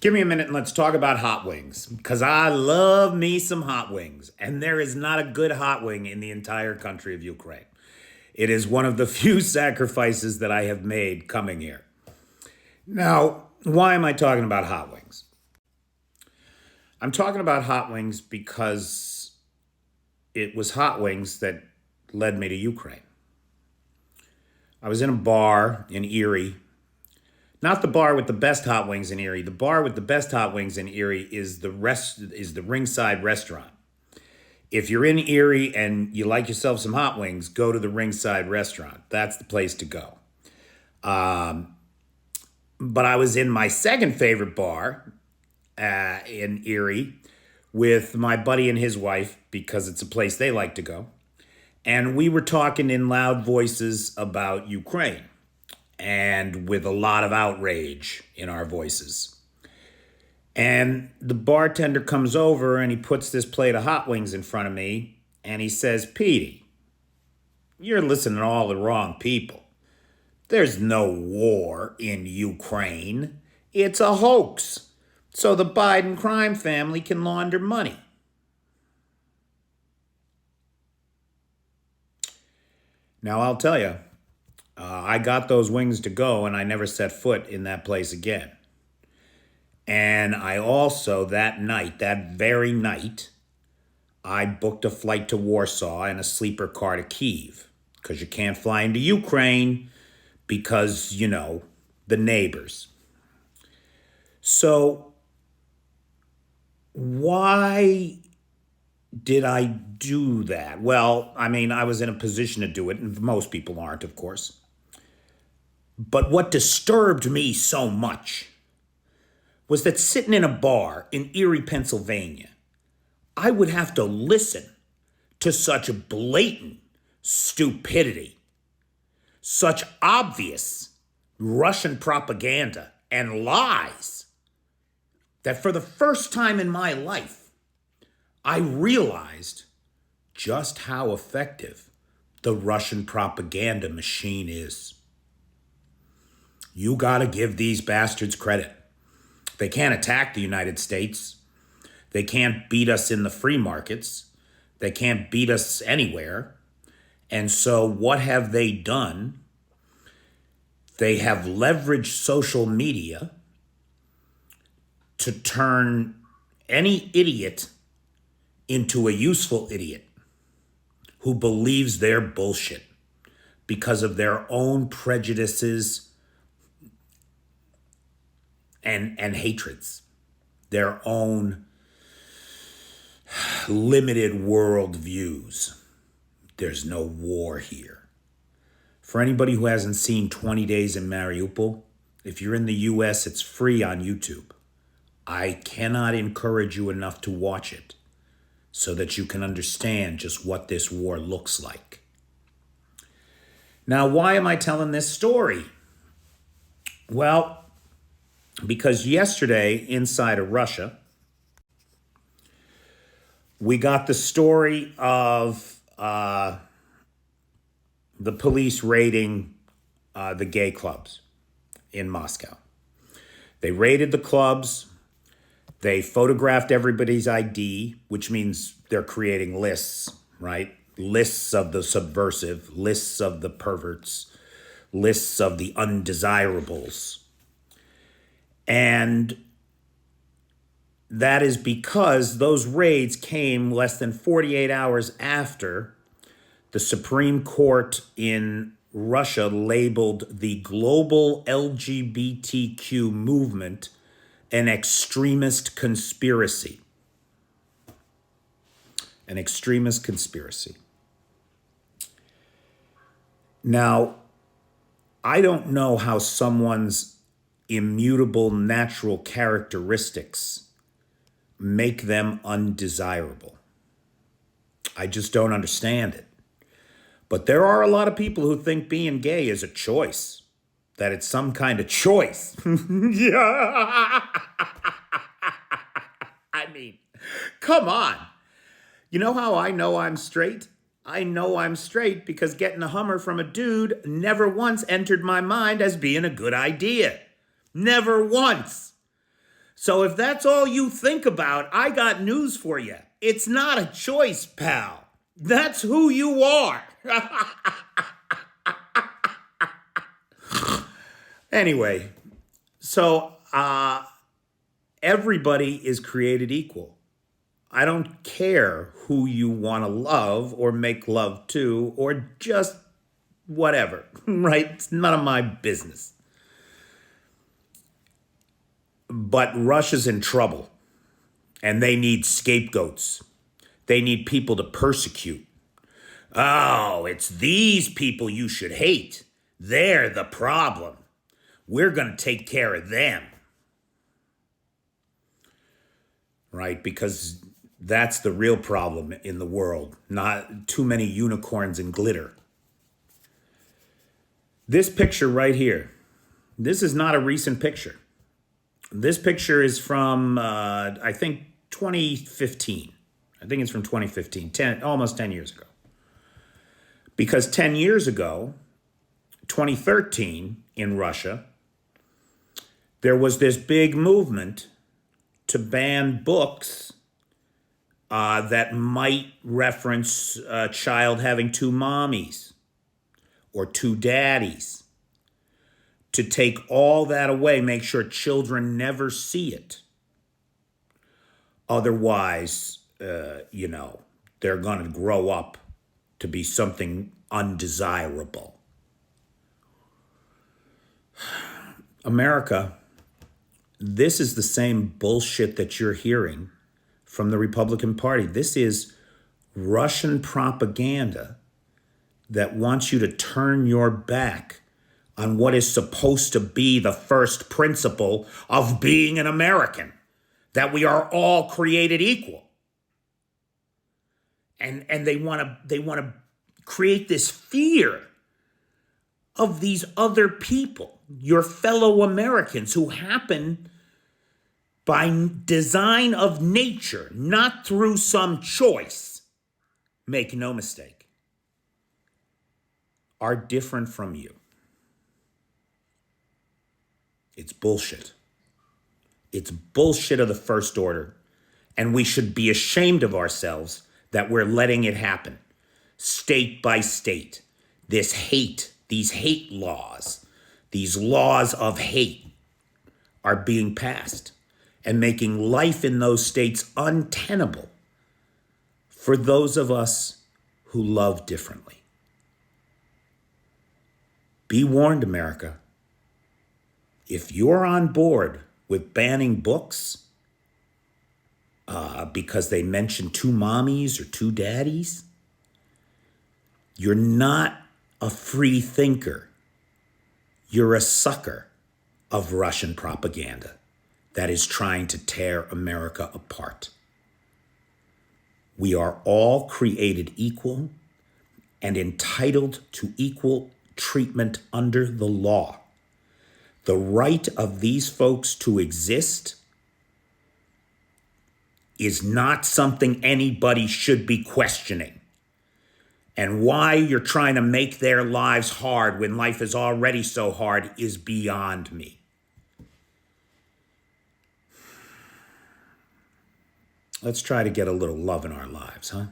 Give me a minute and let's talk about hot wings, because I love me some hot wings, and there is not a good hot wing in the entire country of Ukraine. It is one of the few sacrifices that I have made coming here. Now, why am I talking about hot wings? I'm talking about hot wings because it was hot wings that led me to Ukraine. I was in a bar in Erie. Not the bar with the best hot wings in Erie. The bar with the best hot wings in Erie is the Ringside restaurant. If you're in Erie and you like yourself some hot wings, go to the Ringside restaurant. That's the place to go. But I was in my second favorite bar in Erie with my buddy and his wife, because it's a place they like to go. And we were talking in loud voices about Ukraine, and with a lot of outrage in our voices. And the bartender comes over and he puts this plate of hot wings in front of me, and he says, "Petey, you're listening to all the wrong people. There's no war in Ukraine. It's a hoax, so the Biden crime family can launder money." Now, I'll tell you, I got those wings to go, and I never set foot in that place again. And I also, that very night, I booked a flight to Warsaw and a sleeper car to Kyiv, because you can't fly into Ukraine because, the neighbors. So why did I do that? Well, I was in a position to do it, and most people aren't, of course. But what disturbed me so much was that sitting in a bar in Erie, Pennsylvania, I would have to listen to such blatant stupidity, such obvious Russian propaganda and lies, that for the first time in my life, I realized just how effective the Russian propaganda machine is. You gotta give these bastards credit. They can't attack the United States. They can't beat us in the free markets. They can't beat us anywhere. And so what have they done? They have leveraged social media to turn any idiot into a useful idiot who believes their bullshit because of their own prejudices and hatreds, their own limited world views. There's no war here. For anybody who hasn't seen 20 Days in Mariupol, if you're in the US, it's free on YouTube. I cannot encourage you enough to watch it so that you can understand just what this war looks like. Now, why am I telling this story? Well, because yesterday, inside of Russia, we got the story of the police raiding the gay clubs in Moscow. They raided the clubs. They photographed everybody's ID, which means they're creating lists, right? Lists of the subversive, lists of the perverts, lists of the undesirables. And that is because those raids came less than 48 hours after the Supreme Court in Russia labeled the global LGBTQ movement an extremist conspiracy. An extremist conspiracy. Now, I don't know how someone's immutable natural characteristics make them undesirable. I just don't understand it. But there are a lot of people who think being gay is a choice, that it's some kind of choice. Yeah. Come on. You know how I know I'm straight? I know I'm straight because getting a Hummer from a dude never once entered my mind as being a good idea. Never once. So if that's all you think about, I got news for you. It's not a choice, pal. That's who you are. Anyway, so everybody is created equal. I don't care who you want to love or make love to or just whatever, right? It's none of my business. But Russia's in trouble, and they need scapegoats. They need people to persecute. Oh, it's these people you should hate. They're the problem. We're going to take care of them. Right? Because that's the real problem in the world. Not too many unicorns and glitter. This picture right here, this is not a recent picture. This picture is from, I think, 2015. I think it's from 2015, almost 10 years ago. Because 10 years ago, 2013, in Russia, there was this big movement to ban books that might reference a child having two mommies or two daddies. To take all that away, make sure children never see it. Otherwise, they're going to grow up to be something undesirable. America, this is the same bullshit that you're hearing from the Republican Party. This is Russian propaganda that wants you to turn your back on what is supposed to be the first principle of being an American, that we are all created equal. And they want to create this fear of these other people, your fellow Americans, who happen by design of nature, not through some choice, make no mistake, are different from you. It's bullshit. It's bullshit of the first order. And we should be ashamed of ourselves that we're letting it happen. State by state. This hate, these hate laws, these laws of hate are being passed and making life in those states untenable for those of us who love differently. Be warned, America. If you're on board with banning books because they mention two mommies or two daddies, you're not a free thinker. You're a sucker of Russian propaganda that is trying to tear America apart. We are all created equal and entitled to equal treatment under the law. The right of these folks to exist is not something anybody should be questioning. And why you're trying to make their lives hard when life is already so hard is beyond me. Let's try to get a little love in our lives, huh?